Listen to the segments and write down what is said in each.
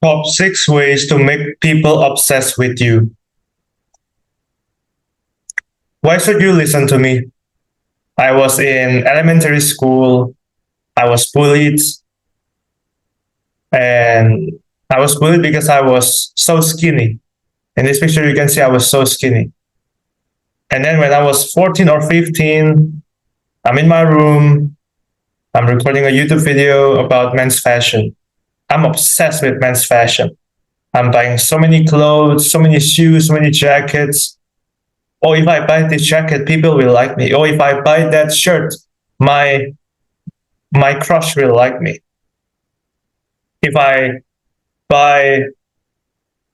Top 6 ways to make people obsessed with you. Why should you listen to me? I was in elementary school. I was bullied, and I was bullied because I was so skinny. In this picture, you can see I was so skinny. And then when I was 14 or 15, I'm in my room. I'm recording a YouTube video about men's fashion. I'm obsessed with men's fashion. I'm buying so many clothes, so many shoes, so many jackets. Oh, if I buy this jacket, people will like me. Oh, if I buy that shirt, my crush will like me. If I buy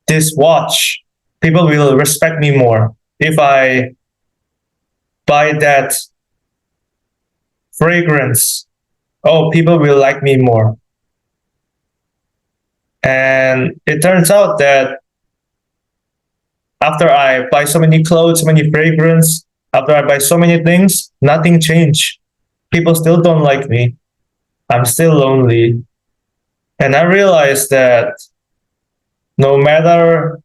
this watch, people will respect me more. If I buy that fragrance, oh, people will like me more. And it turns out that after I buy so many clothes, so many fragrance, after I buy so many things, nothing changed. People still don't like me. I'm still lonely. And I realized that no matter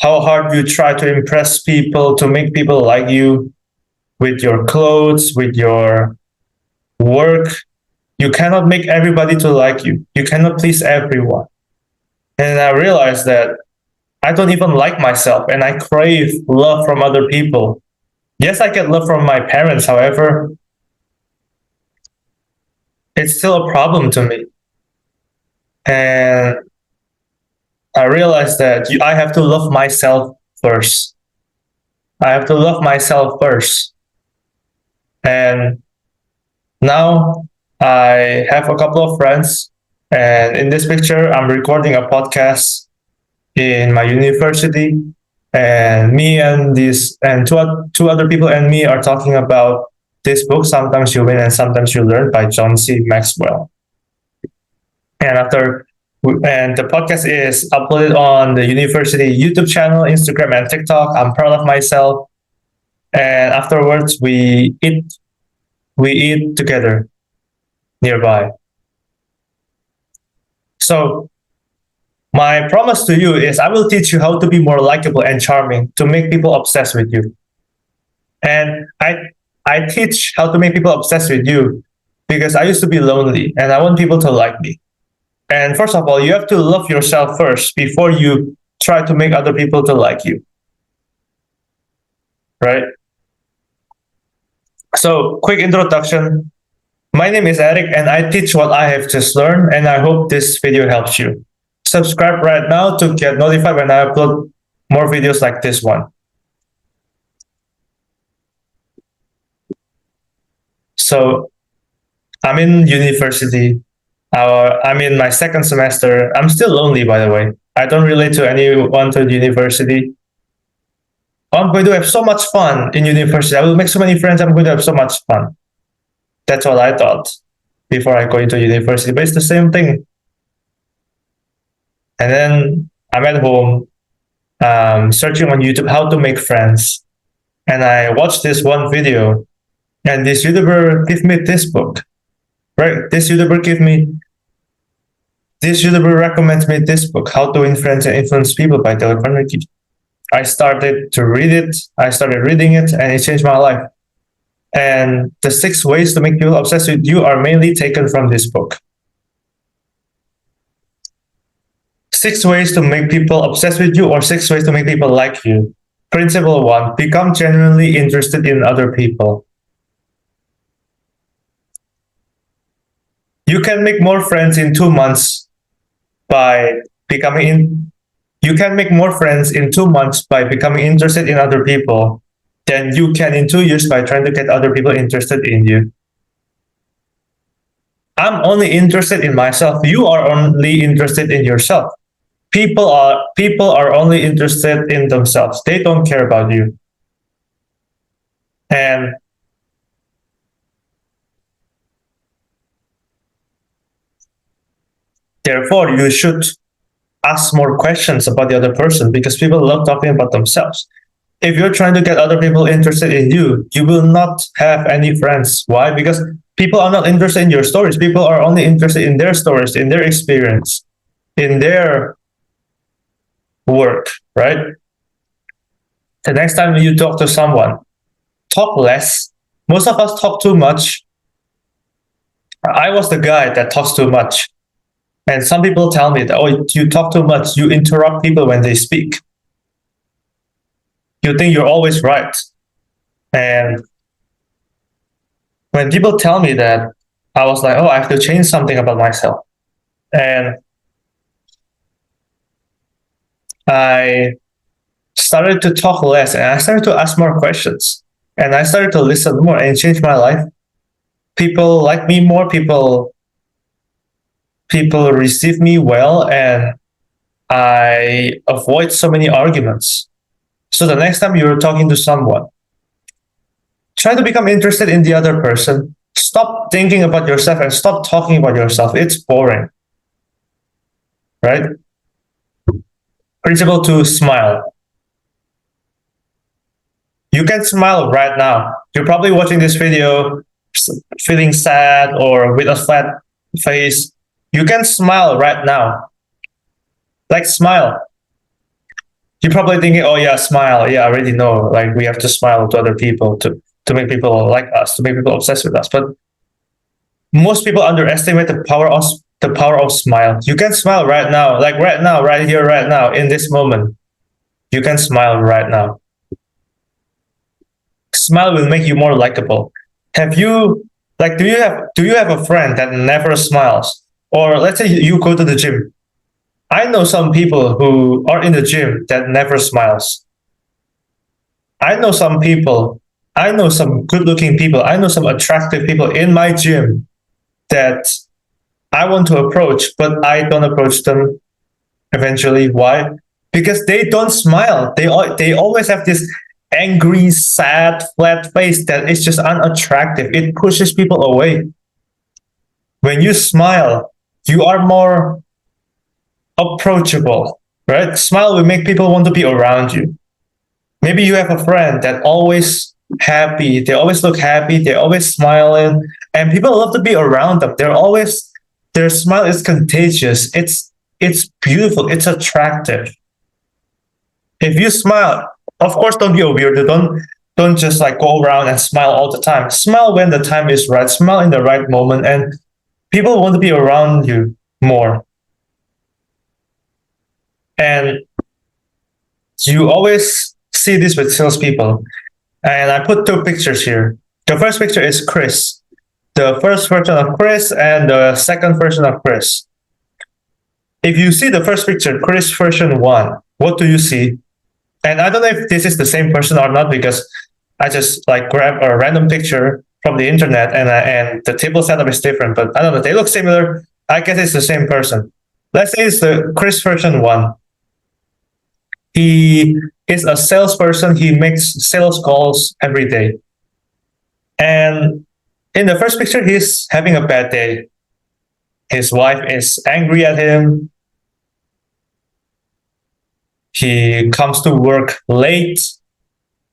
how hard you try to impress people, to make people like you with your clothes, with your work, you cannot make everybody to like you. You cannot please everyone. And I realized that I don't even like myself and I crave love from other people. Yes, I get love from my parents, however, it's still a problem to me. And I realized that I have to love myself first. I have to love myself first. And now I have a couple of friends. And in this picture, I'm recording a podcast in my university. And me and two other people and me are talking about this book, Sometimes You Win and Sometimes You Learn by John C. Maxwell. And the podcast is uploaded on the university YouTube channel, Instagram, and TikTok. I'm proud of myself. And afterwards, we eat together nearby. So my promise to you is I will teach you how to be more likable and charming to make people obsessed with you. And I teach how to make people obsessed with you because I used to be lonely and I want people to like me. And first of all, you have to love yourself first before you try to make other people to like you. Right? So, quick introduction. My name is Eric and I teach what I have just learned, and I hope this video helps you. Subscribe right now to get notified when I upload more videos like this one. So, I'm in university. I'm in my second semester. I'm still lonely, by the way. I don't relate to anyone to the university. I'm going to have so much fun in university. I will make so many friends. I'm going to have so much fun. That's what I thought before I go into university. But it's the same thing. And then I'm at home searching on YouTube how to make friends. And I watched this one video. And this YouTuber gave me this book. Right? This YouTuber recommends me this book, How to Influence and Influence People by Dale Carnegie. I started to read it. I started reading it and it changed my life. And the 6 ways to make people obsessed with you are mainly taken from this book. 6 ways to make people obsessed with you or 6 ways to make people like you. Principle 1, become genuinely interested in other people. You can make more friends in 2 months by becoming you can make more friends in 2 months by becoming interested in other people than you can in 2 years by trying to get other people interested in you. I'm only interested in myself. You are only interested in yourself. People are only interested in themselves. They don't care about you. And therefore, you should ask more questions about the other person because people love talking about themselves. If you're trying to get other people interested in you, you will not have any friends. Why? Because people are not interested in your stories. People are only interested in their stories, in their experience. in their work, right? The next time you talk to someone, talk less. Most of us talk too much. I was the guy that talks too much. And some people tell me that, oh, you talk too much. You interrupt people when they speak. You think you're always right. And when people tell me that, I was like, oh, I have to change something about myself. And I started to talk less and I started to ask more questions. And I started to listen more and change my life. People like me more, people receive me well, and I avoid so many arguments. So the next time you're talking to someone, try to become interested in the other person. Stop thinking about yourself and stop talking about yourself. It's boring. Right? Principle 2, smile. You can smile right now. You're probably watching this video feeling sad or with a flat face. You can smile right now. Like, smile. You're probably thinking, oh yeah, smile. Yeah, I already know. Like, we have to smile to other people to make people like us, to make people obsessed with us. But most people underestimate the power of smile. You can smile right now, like right now, right here, right now, in this moment. You can smile right now. Smile will make you more likable. Have you do you have a friend that never smiles? Or let's say you go to the gym. I know some people who are in the gym that never smiles. I know some good-looking people, I know some attractive people in my gym that I want to approach, but I don't approach them eventually. Why? Because they don't smile. They always have this angry, sad, flat face that is just unattractive. It pushes people away. When you smile, you are more approachable, right? Smile will make people want to be around you. Maybe you have a friend that always happy. They always look happy. They're always smiling, and people love to be around them. Their smile is contagious. It's beautiful. It's attractive. If you smile, of course, don't be a weirdo. Don't just like go around and smile all the time. Smile when the time is right. Smile in the right moment, and people want to be around you more. And you always see this with salespeople. And I put 2 pictures here. The first picture is Chris, the first version of Chris, and the second version of Chris. If you see the first picture, Chris version 1, what do you see? And I don't know if this is the same person or not, because I just like grab a random picture from the internet and the table setup is different, but I don't know, they look similar. I guess it's the same person. Let's say it's the Chris version 1. He is a salesperson. He makes sales calls every day. And in the first picture, he's having a bad day. His wife is angry at him. He comes to work late.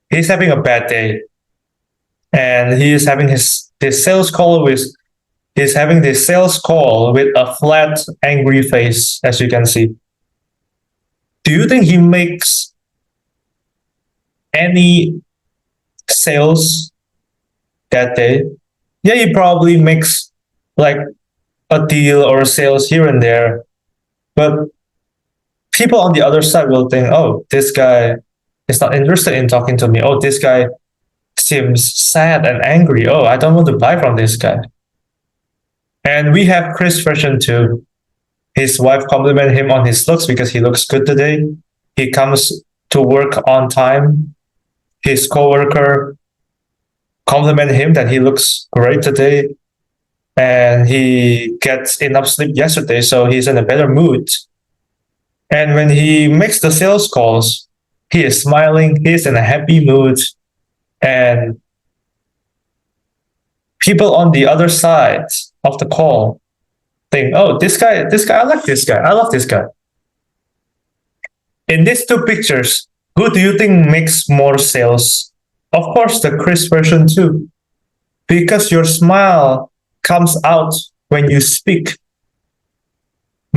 He's having a bad day. And he is having this sales call with a flat, angry face, as you can see. Do you think he makes any sales that day? Yeah, he probably makes like a deal or sales here and there. But people on the other side will think, oh, this guy is not interested in talking to me. Oh, this guy seems sad and angry. Oh, I don't want to buy from this guy. And we have Chris version 2. His wife complimented him on his looks because he looks good today. He comes to work on time. His coworker complimented him that he looks great today. And he gets enough sleep yesterday, so he's in a better mood. And when he makes the sales calls, he is smiling, he's in a happy mood. And people on the other side of the call think, oh, this guy, I like this guy. I love this guy. In these 2 pictures, who do you think makes more sales? Of course, the Chris version 2. Because your smile comes out when you speak.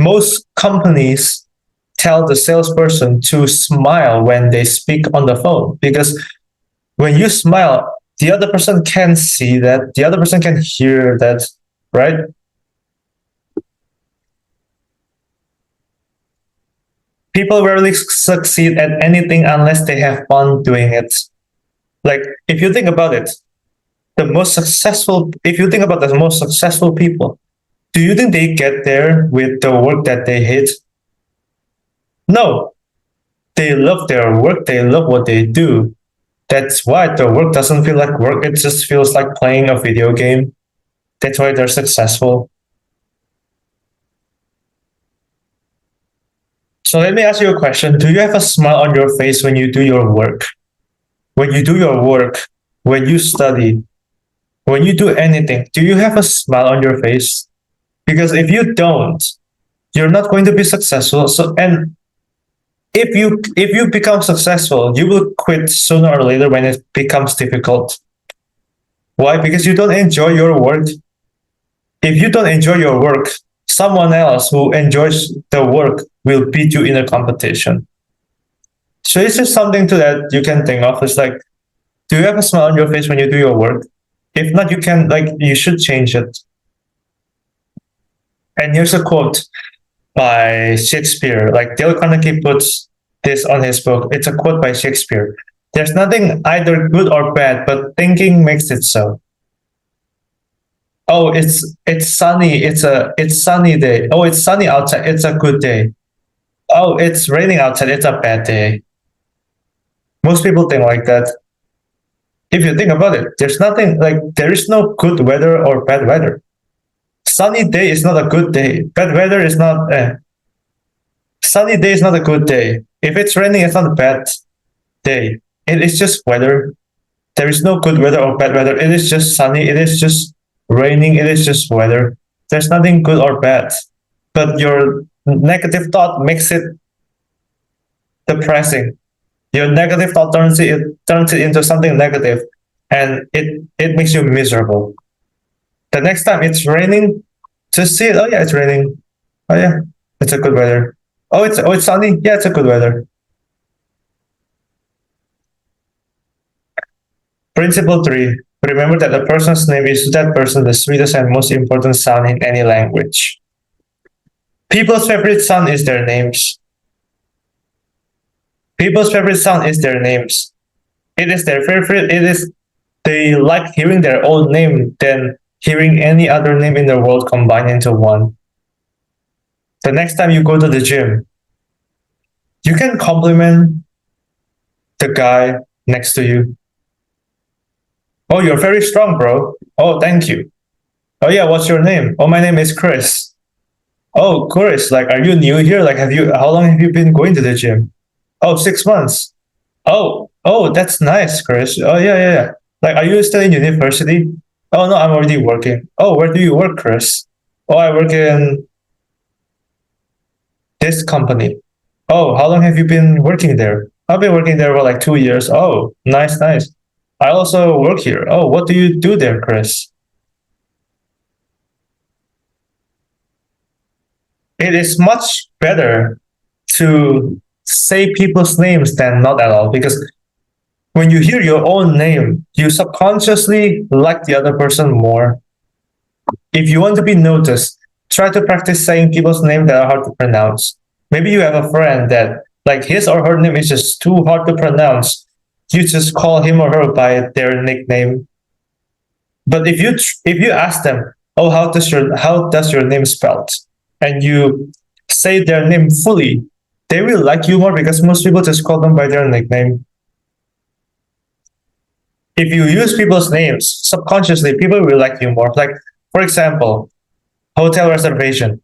most companies tell the salesperson to smile when they speak on the phone, because when you smile, the other person can see that, the other person can hear that, right? People rarely succeed at anything unless they have fun doing it. Like, if you think about it, if you think about the most successful people, do you think they get there with the work that they hate? No, they love their work, they love what they do. That's why the work doesn't feel like work, it just feels like playing a video game. That's why they're successful. So let me ask you a question. Do you have a smile on your face when you do your work? When you do your work, when you study, when you do anything, do you have a smile on your face? Because if you don't, you're not going to be successful. So, and if you become successful, you will quit sooner or later when it becomes difficult. Why? Because you don't enjoy your work. If you don't enjoy your work, someone else who enjoys the work will beat you in a competition. So it's just something to that you can think of. It's like, do you have a smile on your face when you do your work? If not, you should change it. And here's a quote by Shakespeare. Like, Dale Carnegie puts this on his book. It's a quote by Shakespeare. There's nothing either good or bad, but thinking makes it so. Oh, it's sunny. It's sunny day. Oh, it's sunny outside. It's a good day. Oh, it's raining outside. It's a bad day. Most people think like that. If you think about it, there is no good weather or bad weather. Sunny day is not a good day. Bad weather is not. Sunny day is not a good day. If it's raining, it's not a bad day. It is just weather. There is no good weather or bad weather. It is just sunny. It is just raining. It is just weather. There's nothing good or bad. But your negative thought makes it depressing. Your negative thought turns it into something negative, and it makes you miserable. The next time it's raining, just see it. Oh yeah, it's raining. Oh yeah, it's a good weather. Oh it's sunny. Yeah, it's a good weather. Principle 3. Remember that a person's name is to that person the sweetest and most important sound in any language. People's favorite sound is their names. People's favorite sound is their names. It is their favorite. They like hearing their own name than hearing any other name in the world combined into one. The next time you go to the gym, you can compliment the guy next to you. Oh, you're very strong, bro. Oh, thank you. Oh yeah, what's your name? Oh, my name is Chris. Oh, Chris, like, are you new here? Like, how long have you been going to the gym? Oh, 6 months. Oh, that's nice, Chris. Oh yeah. Like, are you still in university? Oh no, I'm already working. Oh, where do you work, Chris? Oh, I work in this company. Oh, how long have you been working there? I've been working there for like 2 years. Oh, nice. I also work here. Oh, what do you do there, Chris? It is much better to say people's names than not at all, because when you hear your own name, you subconsciously like the other person more. If you want to be noticed, try to practice saying people's names that are hard to pronounce. Maybe you have a friend that, like, his or her name is just too hard to pronounce. You just call him or her by their nickname. But if you ask them, oh, how does your name spelled, and you say their name fully, they will like you more, because most people just call them by their nickname. If you use people's names subconsciously, people will like you more. Like, for example, hotel reservation.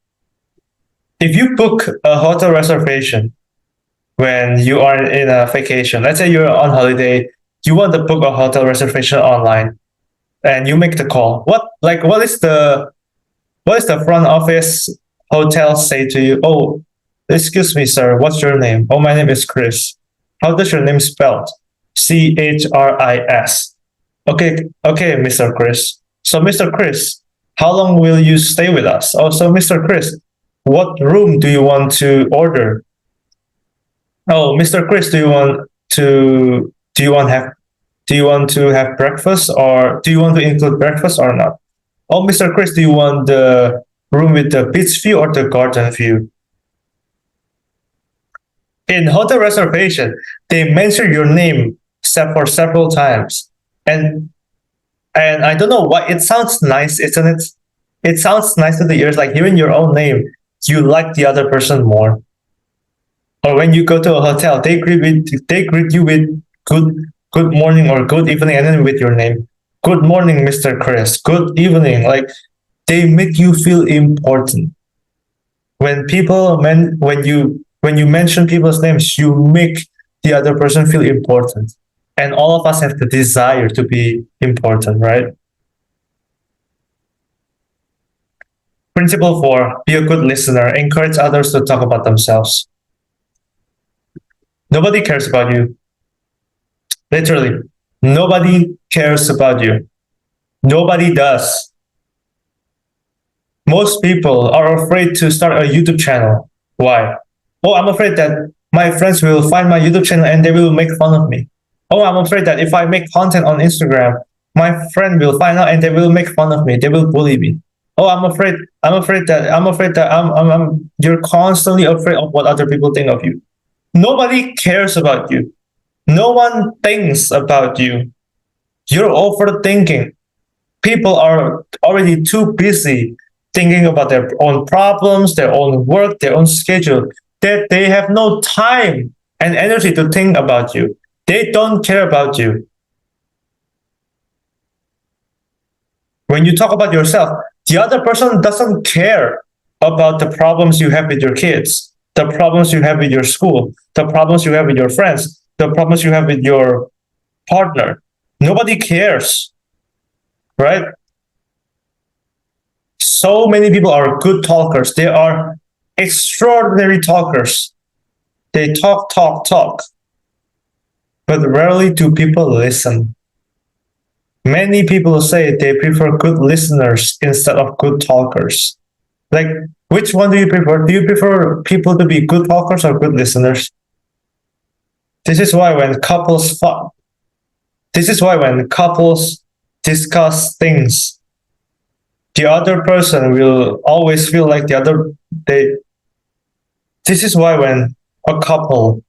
If you book a hotel reservation when you are in a vacation, let's say you're on holiday, you want to book a hotel reservation online, and you make the call. What is the front office hotel say to you? Oh, excuse me, sir, what's your name? Oh, my name is Chris. How does your name spelled? Chris. Okay, Mr. Chris. So, Mr. Chris, how long will you stay with us? Oh, so Mr. Chris, What room do you want to order? Oh, Mr. Chris, do you want to have breakfast, or do you want to include breakfast or not? Oh, Mr. Chris, do you want the room with the beach view or the garden view? In hotel reservation, they mention your name for several times, and I don't know why it sounds nice, isn't it? It sounds nice to the ears, like hearing your own name. You like the other person more. Or when you go to a hotel, they greet you with good morning or good evening, and then with your name. Good morning, Mr. Chris. Good evening. Like they make you feel important. When you mention people's names, you make the other person feel important. And all of us have the desire to be important, right? Principle 4, be a good listener. Encourage others to talk about themselves. Nobody cares about you. Literally, nobody cares about you. Nobody does. Most people are afraid to start a YouTube channel. Why? Oh, I'm afraid that my friends will find my YouTube channel and they will make fun of me. Oh, I'm afraid that if I make content on Instagram, my friend will find out and they will make fun of me. They will bully me. Oh, you're constantly afraid of what other people think of you. Nobody cares about you. No one thinks about you. You're overthinking. People are already too busy thinking about their own problems, their own work, their own schedule, that they have no time and energy to think about you. They don't care about you. When you talk about yourself, the other person doesn't care about the problems you have with your kids, the problems you have with your school, the problems you have with your friends, the problems you have with your partner. Nobody cares, right? So many people are good talkers. They are extraordinary talkers. They talk, but rarely do people listen. Many people say they prefer good listeners instead of good talkers. Like, which one do you prefer? Do you prefer people to be good talkers or good listeners? This is why when couples discuss things, the other person will always feel like this is why when a couple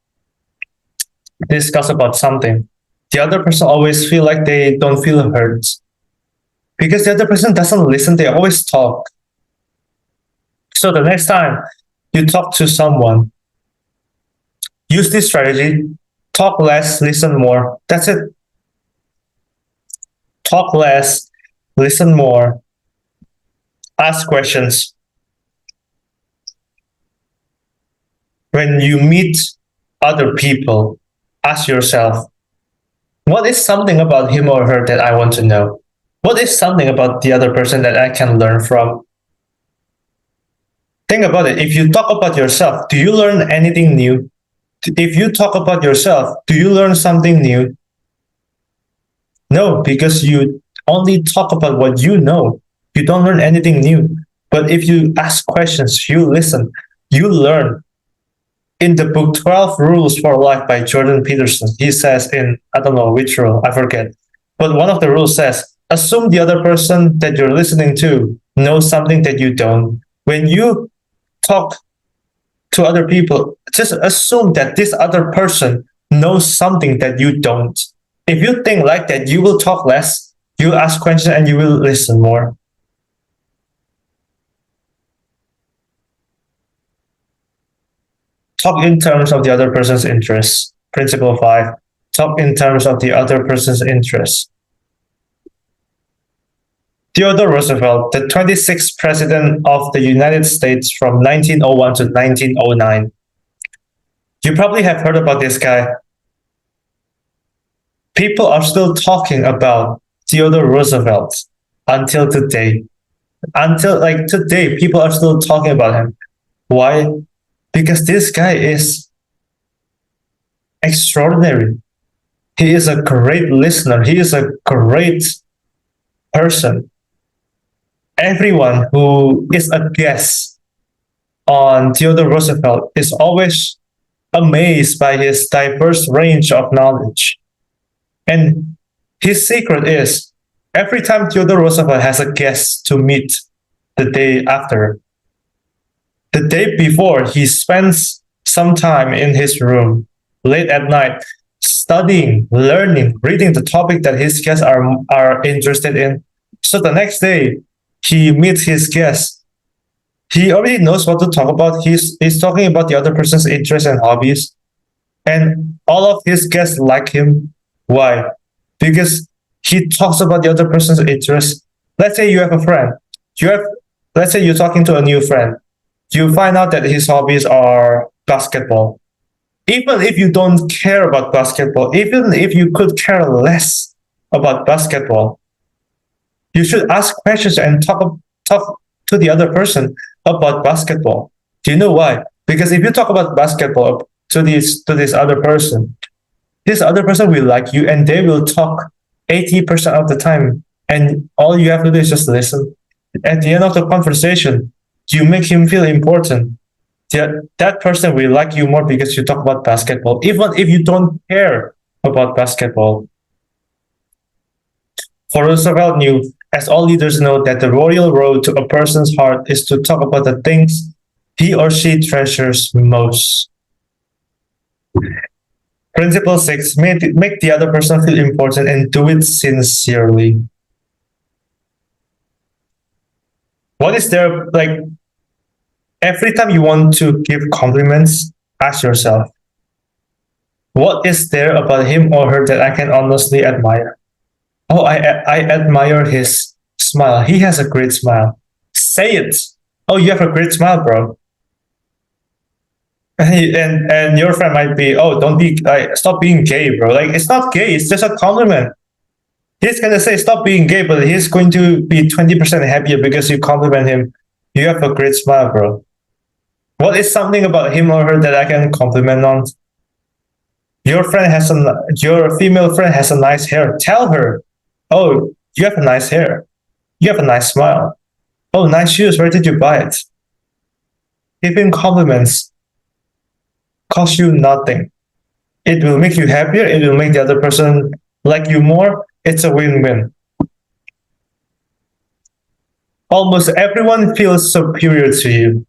discuss about something, the other person always feel like they don't feel heard. Because the other person doesn't listen, they always talk. So the next time you talk to someone, use this strategy: talk less, listen more. That's it. Talk less, listen more, ask questions. When you meet other people, ask yourself, what is something about him or her that I want to know? What is something about the other person that I can learn from? Think about it. If you talk about yourself, do you learn anything new? If you talk about yourself, do you learn something new? No, because you only talk about what you know. You don't learn anything new. But if you ask questions, you listen, you learn. In the book 12 Rules for Life by Jordan Peterson, he says in, I don't know which rule, I forget. But one of the rules says, assume the other person that you're listening to knows something that you don't. When you talk to other people, just assume that this other person knows something that you don't. If you think like that, you will talk less, you will ask questions, and you will listen more. Talk in terms of the other person's interests. Principle 5, talk in terms of the other person's interests. Theodore Roosevelt, the 26th President of the United States from 1901 to 1909. You probably have heard about this guy. People are still talking about Theodore Roosevelt until today. Until like today, people are still talking about him. Why? Because this guy is extraordinary. He is a great listener. He is a great person. Everyone who is a guest on Theodore Roosevelt is always amazed by his diverse range of knowledge. And his secret is every time Theodore Roosevelt has a guest to meet the day after, the day before, he spends some time in his room late at night studying, learning, reading the topic that his guests are interested in. So the next day, he meets his guests. He already knows what to talk about. He's talking about the other person's interests and hobbies. And all of his guests like him. Why? Because he talks about the other person's interests. Let's say you have a friend. You have let's say you're talking to a new friend. You find out that his hobbies are basketball. Even if you don't care about basketball, even if you could care less about basketball, you should ask questions and talk to the other person about basketball. Do you know why? Because if you talk about basketball this other person will like you and they will talk 80% of the time. And all you have to do is just listen. At the end of the conversation, you make him feel important. That person will like you more because you talk about basketball, even if you don't care about basketball. For Roosevelt knew, as all leaders know, that the royal road to a person's heart is to talk about the things he or she treasures most. Principle 6, make the other person feel important and do it sincerely. What is there, like, every time you want to give compliments, ask yourself, what is there about him or her that I can honestly admire? Oh, I admire his smile. He has a great smile. Say it. Oh, you have a great smile, bro. And your friend might be, oh, don't be, stop being gay, bro. Like, it's not gay. It's just a compliment. He's gonna say stop being gay, but he's going to be 20% happier because you compliment him. You have a great smile, bro. What is something about him or her that I can compliment on? Your female friend has a nice hair. Tell her, oh, you have a nice hair. You have a nice smile. Oh, nice shoes. Where did you buy it? Giving compliments costs you nothing. It will make you happier. It will make the other person like you more. It's a win-win. Almost everyone feels superior to you.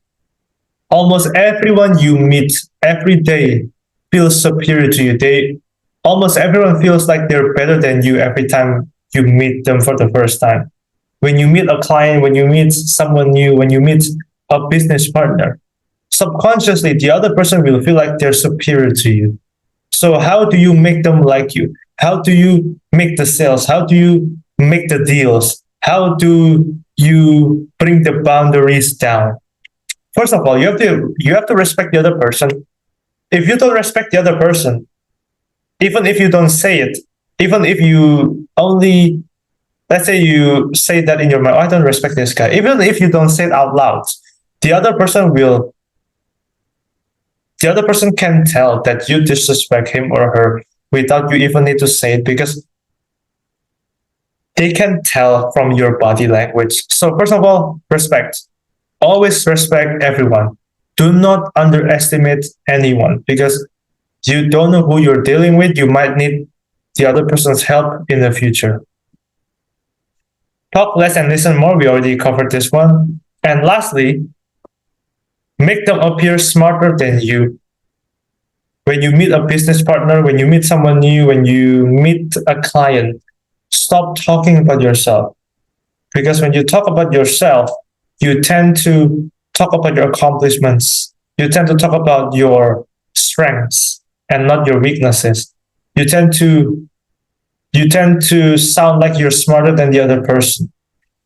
Almost everyone you meet every day feels superior to you. Almost everyone feels like they're better than you every time you meet them for the first time. When you meet a client, when you meet someone new, when you meet a business partner, subconsciously the other person will feel like they're superior to you. So how do you make them like you? How do you make the sales? How do you make the deals? How do you bring the boundaries down? First of all, you have to respect the other person. If you don't respect the other person, even if you don't say it, even if you only, let's say you say that in your mind, oh, I don't respect this guy. Even if you don't say it out loud, the other person can tell that you disrespect him or her without you even need to say it because they can tell from your body language. So first of all, respect. Always respect everyone. Do not underestimate anyone because you don't know who you're dealing with. You might need the other person's help in the future. Talk less and listen more. We already covered this one. And lastly, make them appear smarter than you. When you meet a business partner, when you meet someone new, when you meet a client, stop talking about yourself. Because when you talk about yourself, you tend to talk about your accomplishments. You tend to talk about your strengths and not your weaknesses. You tend to sound like you're smarter than the other person.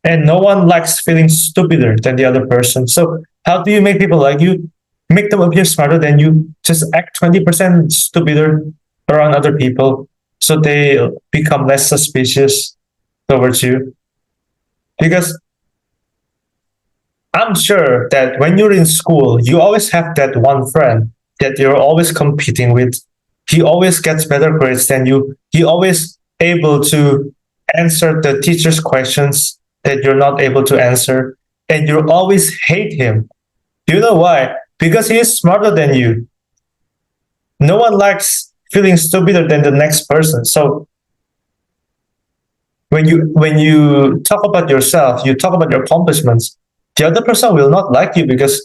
And no one likes feeling stupider than the other person. So how do you make people like you? Make them appear smarter than you. Just act 20% stupider around other people so they become less suspicious towards you. Because I'm sure that when you're in school, you always have that one friend that you're always competing with. He always gets better grades than you. He always able to answer the teacher's questions that you're not able to answer. And you always hate him Do you know why? Because he is smarter than you. No one likes feeling stupider than the next person. So when you talk about yourself, you talk about your accomplishments, the other person will not like you because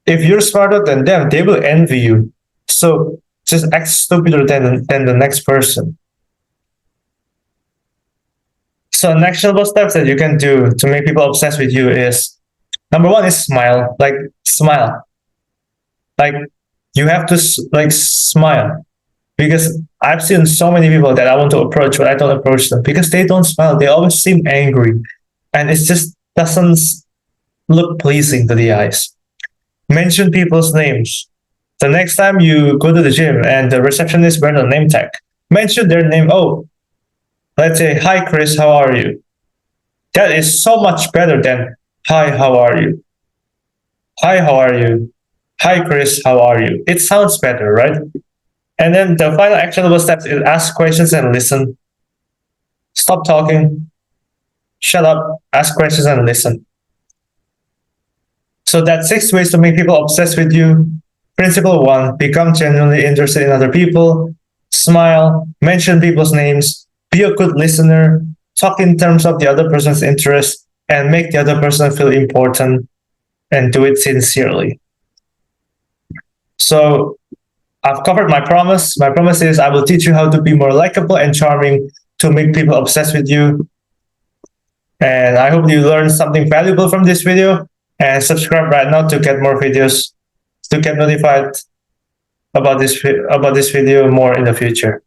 if you're smarter than them, they will envy you. So just act stupider than the next person. So an actionable steps that you can do to make people obsessed with you is number one is smile. Like smile. Like you have to like smile because I've seen so many people that I want to approach, but I don't approach them because they don't smile. They always seem angry, and it just doesn't look pleasing to the eyes. Mention people's names. The next time you go to the gym and the receptionist wears a name tag, mention their name. Oh, let's say, "Hi, Chris, how are you?" That is so much better than "Hi, how are you?" "Hi, how are you?" "Hi, Chris, how are you?" It sounds better, right? And then the final actionable steps is ask questions and listen. Stop talking. Shut up. Ask questions and listen. So that's 6 ways to make people obsessed with you. Principle 1, become genuinely interested in other people. Smile, mention people's names, be a good listener, talk in terms of the other person's interest, and make the other person feel important, and do it sincerely. So I've covered my promise. My promise is I will teach you how to be more likable and charming to make people obsessed with you. And I hope you learned something valuable from this video. And subscribe right now to get more videos, to get notified about this video more in the future.